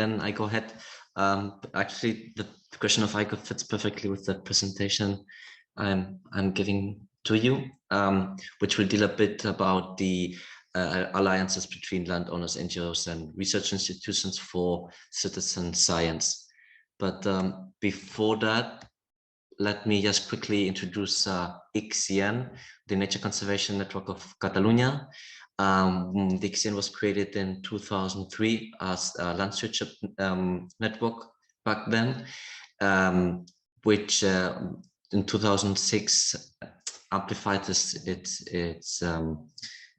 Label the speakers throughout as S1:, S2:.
S1: then I go ahead. Actually, the question of ICO fits perfectly with the presentation I'm giving to you, which will deal a bit about the alliances between landowners, NGOs, and research institutions for citizen science. But before that, let me just quickly introduce ICCN, the Nature Conservation Network of Catalonia. The ICCN was created in 2003 as a land stewardship network back then, which in 2006 amplified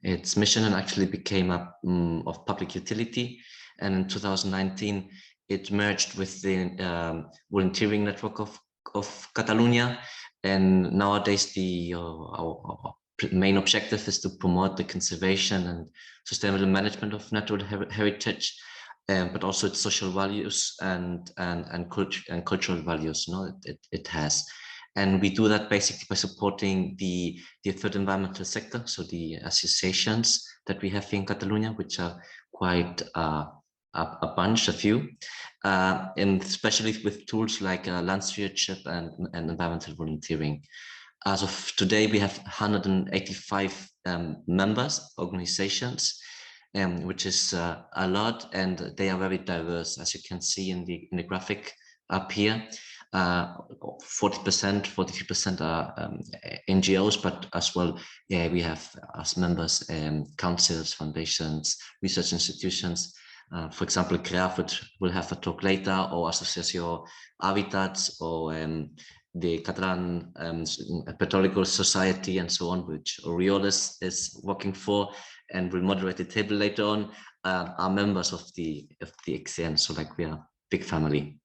S1: its mission and actually became of public utility. And in 2019, it merged with the volunteering network of Catalonia, and nowadays our main objective is to promote the conservation and sustainable management of natural heritage, but also its social values and cultural values. It has, and we do that basically by supporting the third environmental sector, so the associations that we have in Catalonia, which are quite a few, and especially with tools like land stewardship and environmental volunteering. As of today, we have 185 members, organizations, which is a lot, and they are very diverse, as you can see in the graphic up here. 43% are NGOs, but as well, we have as members councils, foundations, research institutions. For example, CREAF, which will have a talk later, or Asociació Habitats, or the Catalan Petroleum Society, and so on, which Orioles is working for and will moderate the table later on, are members of the ICCN. So like we are a big family.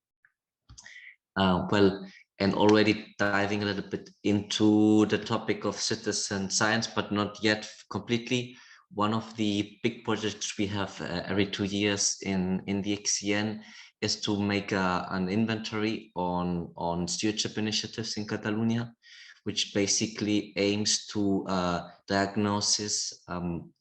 S1: Well, and already diving a little bit into the topic of citizen science, but not yet completely. One of the big projects we have every 2 years in the ICCN is to make an inventory on stewardship initiatives in Catalonia, which basically aims to diagnose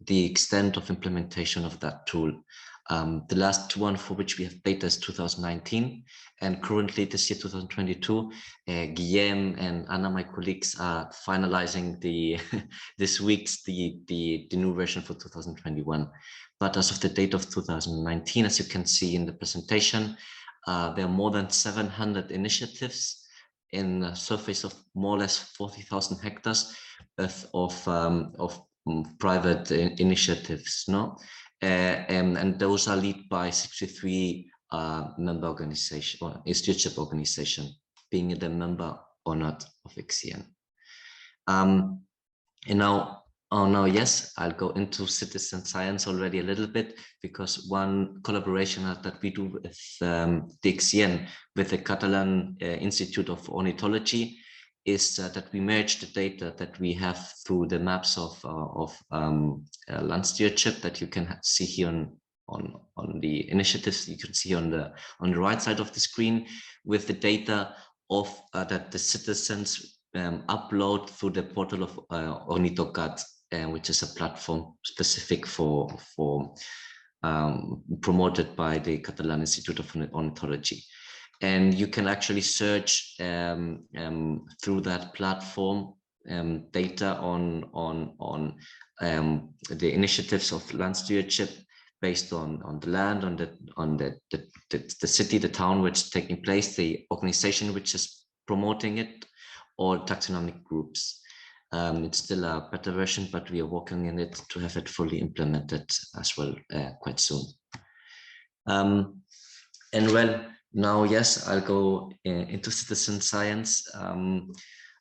S1: the extent of implementation of that tool. The last one for which we have data is 2019, and currently this year, 2022, Guillem and Anna, my colleagues, are finalizing this week's the new version for 2021. But as of the date of 2019, as you can see in the presentation, there are more than 700 initiatives in a surface of more or less 40,000 hectares of private initiatives, no? And those are led by 63 member organization or stewardship organization, being the member or not of ICCN. And now, yes, I'll go into citizen science already a little bit, because one collaboration that we do with the ICCN with the Catalan Institute of Ornithology is that we merge the data that we have through the maps of land stewardship that you can see here on the initiatives. You can see on the right side of the screen, with the data of that the citizens upload through the portal of Ornitocat, which is a platform specific for promoted by the Catalan Institute of Ornithology. And you can actually search through that platform data on the initiatives of land stewardship based on the land, on the city, the town which is taking place, the organization which is promoting it, or taxonomic groups. It's still a beta version, but we are working on it to have it fully implemented as well quite soon. And well, now, yes, I'll go into citizen science.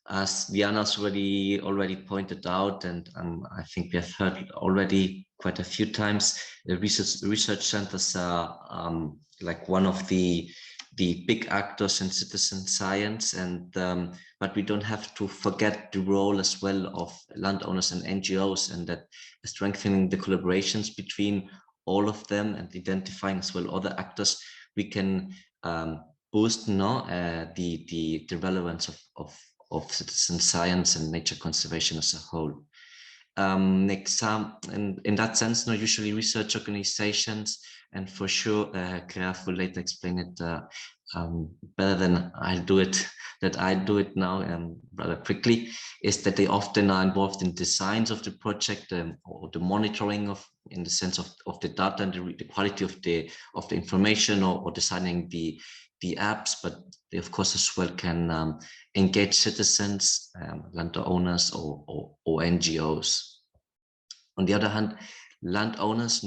S1: As Diana's already pointed out, and I think we have heard already quite a few times, the research centers are like one of the big actors in citizen science, and but we don't have to forget the role as well of landowners and NGOs, and that strengthening the collaborations between all of them and identifying as well other actors, we can boost the relevance of citizen science and nature conservation as a whole. In that sense, usually research organizations and for sure, Graf will later explain it better than I do it now rather quickly, is that they often are involved in designs of the project or the monitoring of, in the sense of the data and the quality of the information, or designing the apps, but they of course as well can engage citizens, landowners or NGOs. On the other hand, landowners,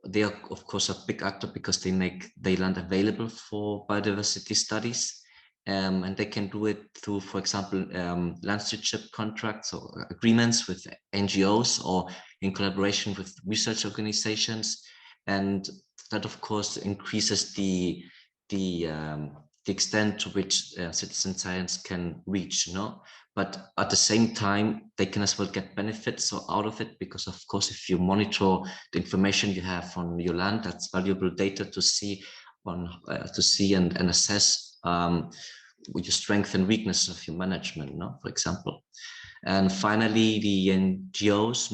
S1: they are of course a big actor because they make their land available for biodiversity studies, and they can do it through, for example, land stewardship contracts or agreements with NGOs, or in collaboration with research organizations, and that of course increases the extent to which citizen science can reach, but at the same time they can as well get benefits out of it, because of course if you monitor the information you have on your land, that's valuable data to see and assess your strength and weakness of your management, for example. And finally, the NGOs,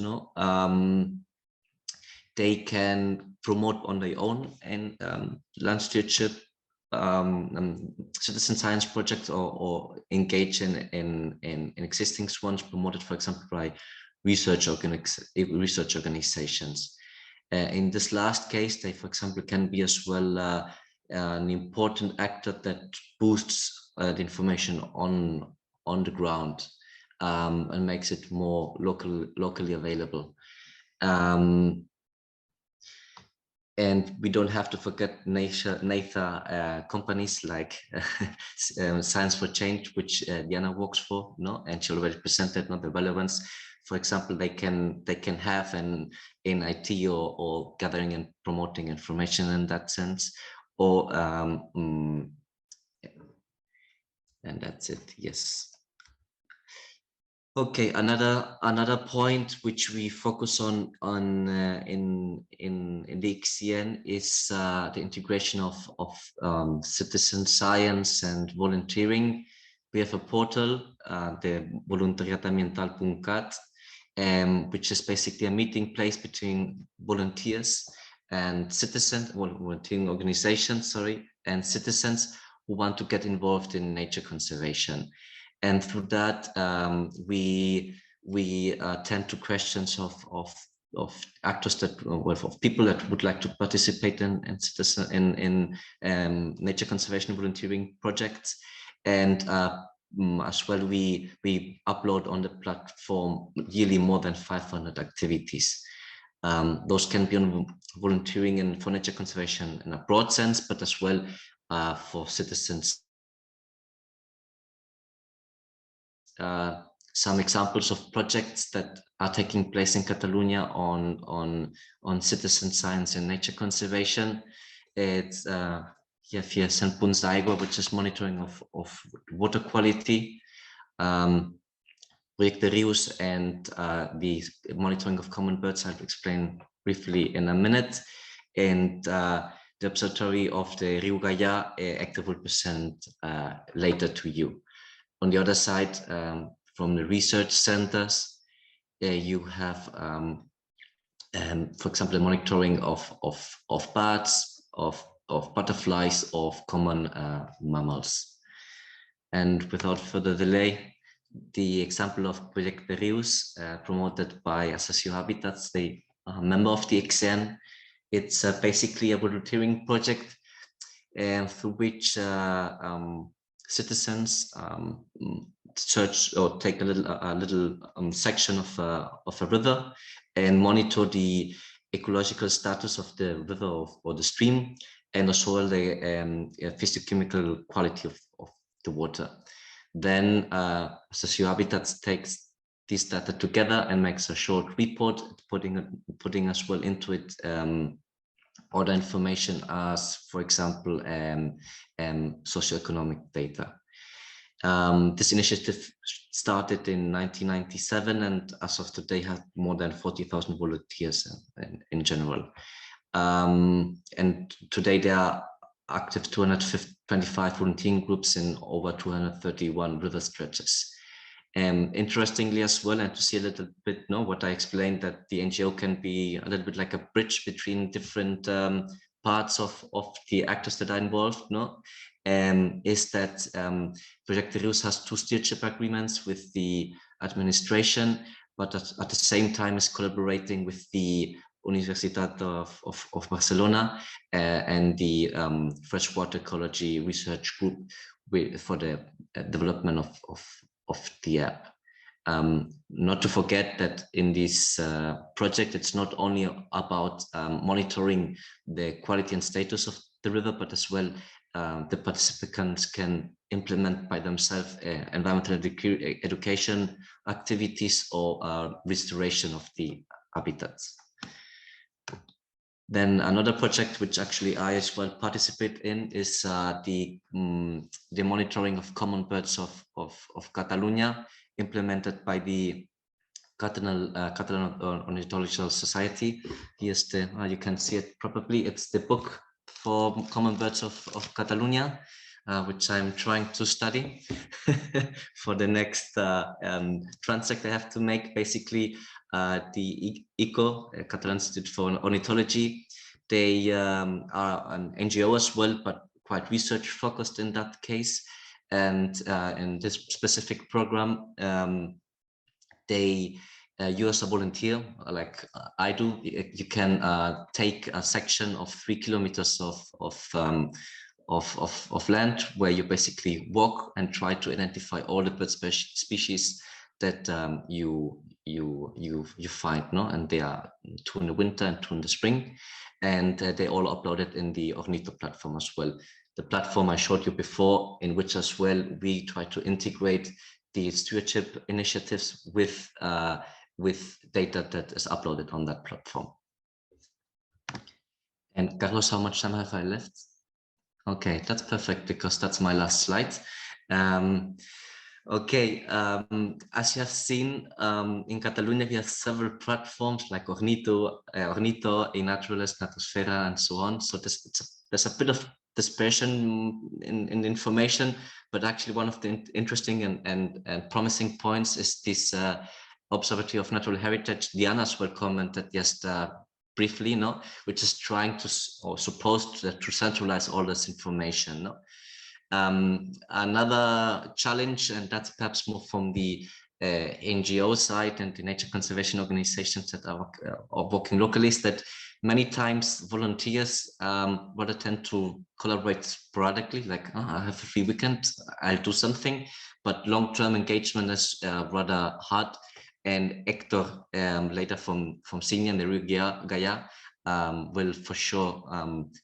S1: they can promote on their own and land stewardship, citizen science projects, or engage in existing ones promoted, for example, by research organizations. In this last case, they, for example, can be as well an important actor that boosts the information on the ground, and makes it more locally available. And we don't have to forget NATHA companies like Science for Change, which Diana works for, and she already presented the relevance. For example, they can have an IT or gathering and promoting information in that sense, or and that's it. Yes. Okay, another point which we focus on in the XCN is the integration of citizen science and volunteering. We have a portal, the voluntariatambiental.cat, which is basically a meeting place between volunteers and citizens, volunteering organizations, and citizens who want to get involved in nature conservation. And through that, we tend to questions of actors of people that would like to participate in nature conservation volunteering projects, and as well we upload on the platform yearly more than 500 activities. Those can be on volunteering and for nature conservation in a broad sense, but as well for citizens. Some examples of projects that are taking place in Catalonia on citizen science and nature conservation. It's here Sant Punts d'Aigua, which is monitoring of water quality, Project de Rius, and the monitoring of common birds. I'll explain briefly in a minute, and the observatory of the Rio Gaya, Hector will present later to you. On the other side, from the research centers, you have, for example, the monitoring of bats, of butterflies, of common mammals. And without further delay, the example of Project de Rius, promoted by Associo Habitats, the member of the XN. It's basically a volunteering project through which citizens search or take a little section of a river and monitor the ecological status of the river or the stream, and also the physiochemical quality of the water. Then Associo Habitats takes this data together and makes a short report, putting as well into it other information as, for example, socioeconomic data. This initiative started in 1997, and as of today has more than 40,000 volunteers in general. And today there are active 225 volunteering groups in over 231 river stretches. Interestingly as well, and to see a little bit, what I explained, that the NGO can be a little bit like a bridge between different parts of the actors that are involved, is that Project Reus has 2 stewardship agreements with the administration, but at the same time is collaborating with the Universitat of Barcelona and the freshwater ecology research group for the development of the app. Not to forget that in this project, it's not only about monitoring the quality and status of the river, but as well the participants can implement by themselves environmental education activities or restoration of the habitats. Then another project which actually I as well participate in is the monitoring of common birds of Catalonia, implemented by the Catalan Ornithological Society. Here's the, you can see it probably, it's the book for common birds of Catalonia, which I'm trying to study for the next transect I have to make. Basically, the ICO, Catalan Institute for Ornithology, they are an NGO as well, but quite research focused in that case. And in this specific program, you as a volunteer, like I do, you can take a section of 3 kilometers of land where you basically walk and try to identify all the bird species that you find, and they are 2 in the winter and 2 in the spring, and they all uploaded in the Ornitho platform as well. The platform I showed you before, in which as well we try to integrate the stewardship initiatives with data that is uploaded on that platform. And Carlos, how much time have I left? Okay, that's perfect, because that's my last slide. Okay, as you have seen, in Catalonia, we have several platforms like Ornitho, eNaturalist, Natosfera, and so on. So there's a bit of dispersion in information, but actually one of the interesting and promising points is this Observatory of Natural Heritage. Diana's well commented just briefly, which is trying to, or supposed to centralize all this information. Another challenge, and that's perhaps more from the NGO side and the nature conservation organizations that are working locally, is that many times volunteers rather tend to collaborate sporadically, like, I have a free weekend, I'll do something, but long-term engagement is rather hard. And Hector, later from Senior and the Rio Gaia, will for sure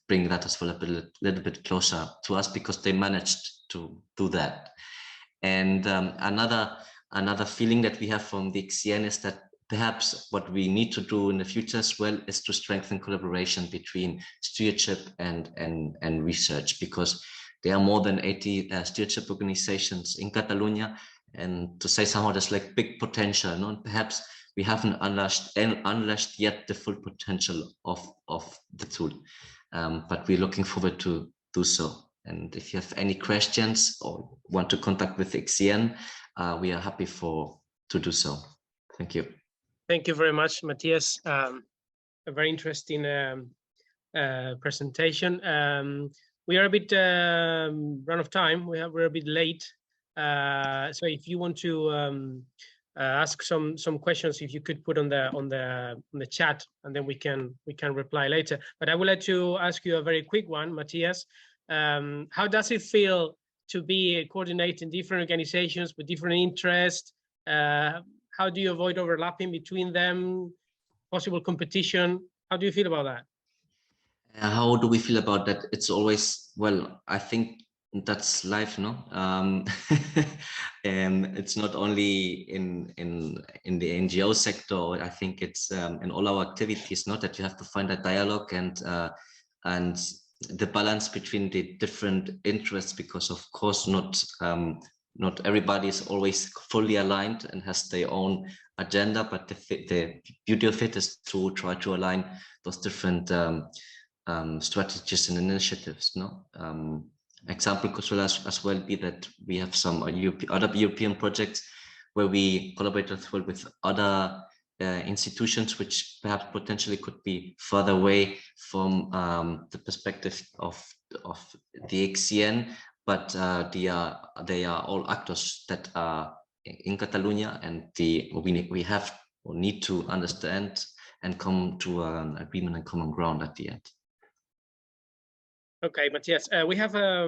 S1: bring that as well a little bit closer to us, because they managed to do that. And another feeling that we have from the XCN is that perhaps what we need to do in the future as well is to strengthen collaboration between stewardship and research, because there are more than 80 stewardship organizations in Catalonia, and to say somehow there's like big potential, and perhaps we haven't unleashed yet the full potential of the tool, but we're looking forward to do so. And if you have any questions or want to contact with XCN, we are happy to do so. Thank you.
S2: Thank you very much, Matthias. A very interesting presentation. We are a bit run of time. We're a bit late. So if you want to ask some questions, if you could put on the chat, and then we can reply later. But I would like to ask you a very quick one, Matthias. How does it feel to be coordinating different organizations with different interests? How do you avoid overlapping between them? Possible competition? How do you feel about that?
S1: How do we feel about that? It's always, well, I think that's life, it's not only in the NGO sector. I think it's in all our activities, not that you have to find a dialogue and the balance between the different interests, because of course not everybody is always fully aligned and has their own agenda, but the beauty of it is to try to align those different strategies and initiatives. Example could as well be that we have some other European projects where we collaborate as well with other institutions which perhaps potentially could be further away from the perspective of the XCN, but they are all actors that are in Catalonia, and we have or need to understand and come to an agreement and common ground at the end.
S2: Okay, Matthias, we have a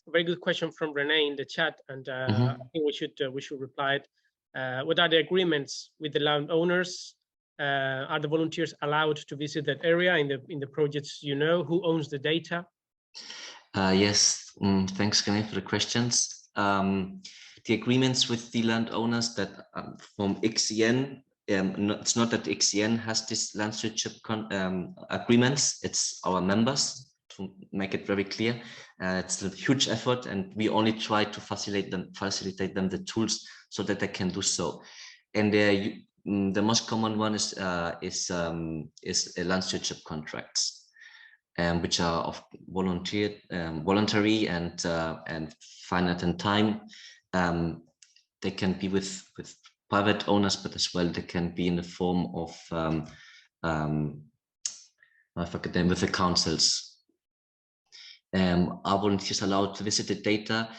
S2: very good question from Renee in the chat, and I think we should reply it. What are the agreements with the landowners? Are the volunteers allowed to visit that area in the projects? Who owns the data?
S1: Yes, thanks, René, for the questions. The agreements with the landowners that from XCN, it's not that XCN has this land stewardship agreements, it's our members, to make it very clear. It's a huge effort, and we only try to facilitate them the tools so that they can do so. And the most common one is land stewardship contracts, which are of voluntary and finite in time. They can be with private owners, but as well they can be in the form of I forget them, with the councils. Are volunteers allowed to visit the data?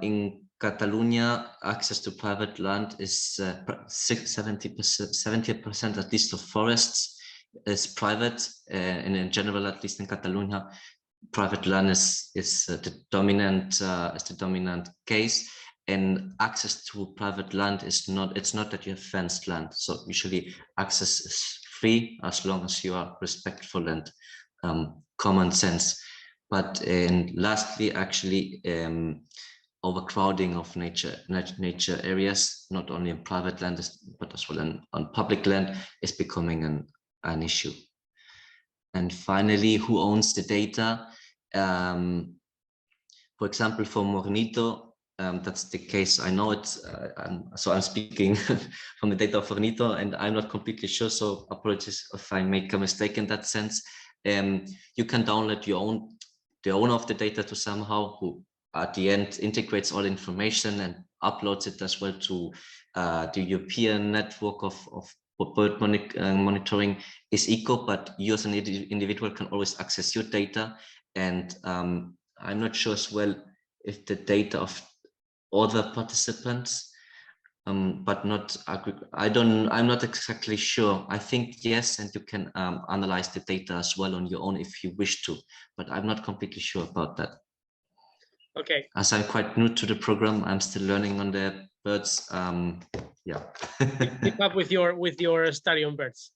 S1: In Catalonia, access to private land is 70% at least of forests is private, and in general, at least in Catalonia, private land is the dominant case. And access to private land is not, it's not that you have fenced land. So usually access is free as long as you are respectful and common sense. But lastly, actually, overcrowding of nature areas, not only in private land, but as well on public land, is becoming an issue. And finally, who owns the data? For example, for Mornito, that's the case. I know it, so I'm speaking from the data of Mornito, and I'm not completely sure, so apologies if I make a mistake in that sense. You can download the owner of the data to somehow, who at the end integrates all information and uploads it as well to the European network of bird monitoring is ECO, but you as an individual can always access your data. And I'm not sure as well if the data of other participants, but not, I'm not exactly sure. I think yes, and you can analyze the data as well on your own if you wish to, but I'm not completely sure about that.
S2: Okay.
S1: As I'm quite new to the program, I'm still learning on the birds. Yeah.
S2: Keep up with your study on birds.